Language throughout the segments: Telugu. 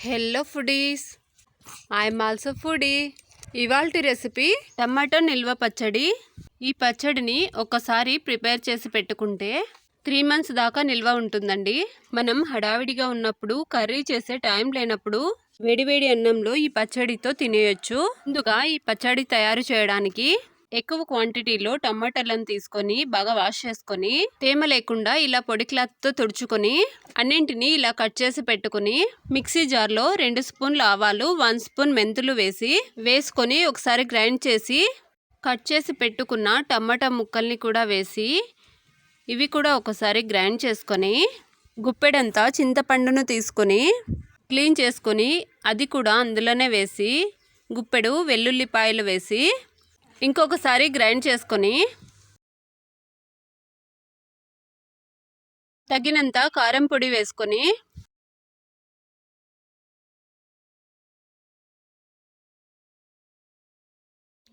Hello foodies, I'm also foodie. ఇవాల్టి రెసిపీ టమాటో నిల్వ పచ్చడి. ఈ పచ్చడిని ఒకసారి ప్రిపేర్ చేసి పెట్టుకుంటే 3 months దాకా నిల్వ ఉంటుందండి. మనం హడావిడిగా ఉన్నప్పుడు, కర్రీ చేసే టైం లేనప్పుడు వేడివేడి అన్నంలో ఈ పచ్చడితో తినేయొచ్చు. ముందుగా ఈ పచ్చడి తయారు చేయడానికి ఎక్కువ క్వాంటిటీలో టమాటాలను తీసుకొని బాగా వాష్ చేసుకొని తేమ లేకుండా ఇలా పొడి క్లాత్తో తుడుచుకొని అన్నింటినీ ఇలా కట్ చేసి పెట్టుకుని మిక్సీ జార్లో 2 స్పూన్ల ఆవాలు, 1 స్పూన్ మెంతులు వేసుకొని ఒకసారి గ్రైండ్ చేసి కట్ చేసి పెట్టుకున్న టమాటా ముక్కల్ని కూడా వేసి ఇవి కూడా ఒకసారి గ్రైండ్ చేసుకొని గుప్పెడంతా చింతపండును తీసుకొని క్లీన్ చేసుకొని అది కూడా అందులోనే వేసి గుప్పెడు వెల్లుల్లిపాయలు వేసి ఇంకొకసారి గ్రైండ్ చేసుకొని తగినంత కారం పొడి వేసుకొని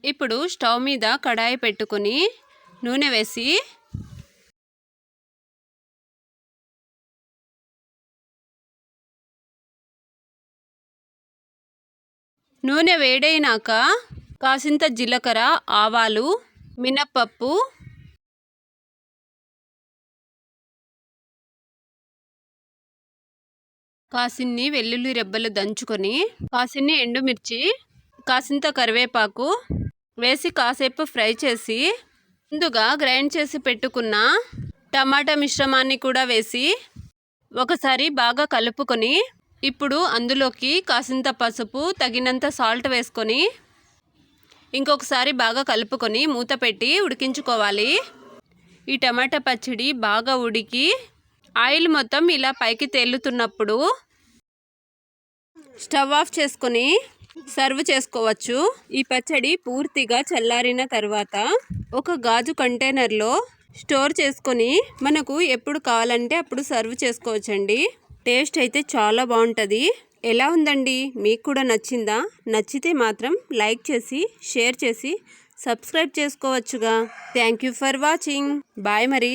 ఇప్పుడు స్టవ్ మీద కడాయి పెట్టుకొని నూనె వేసి నూనె వేడైనాక కాసింత జీలకర్ర, ఆవాలు, మినప్పప్పు, కాసిన్ని వెల్లుల్లి రెబ్బలు దంచుకొని కాసిన్ని ఎండుమిర్చి, కాసింత కరివేపాకు వేసి కాసేపు ఫ్రై చేసి ముందుగా గ్రైండ్ చేసి పెట్టుకున్న టమాటా మిశ్రమాన్ని కూడా వేసి ఒకసారి బాగా కలుపుకొని ఇప్పుడు అందులోకి కాసింత పసుపు, తగినంత సాల్ట్ వేసుకొని ఇంకొకసారి బాగా కలుపుకొని మూత పెట్టి ఉడికించుకోవాలి. ఈ టమాటా పచ్చడి బాగా ఉడికి ఆయిల్ మొత్తం ఇలా పైకి తేలుతున్నప్పుడు స్టవ్ ఆఫ్ చేసుకొని సర్వ్ చేసుకోవచ్చు. ఈ పచ్చడి పూర్తిగా చల్లారిన తర్వాత ఒక గాజు కంటైనర్లో స్టోర్ చేసుకొని మనకు ఎప్పుడు కావాలంటే అప్పుడు సర్వ్ చేసుకోవచ్చండి. టేస్ట్ అయితే చాలా బాగుంటుంది. ఎలా ఉందండి? మీకు కూడా నచ్చిందా? నచ్చితే మాత్రం లైక్ చేసి, షేర్ చేసి, సబ్స్క్రైబ్ చేసుకోవచ్చుగా. Thank you for watching. Bye మరి.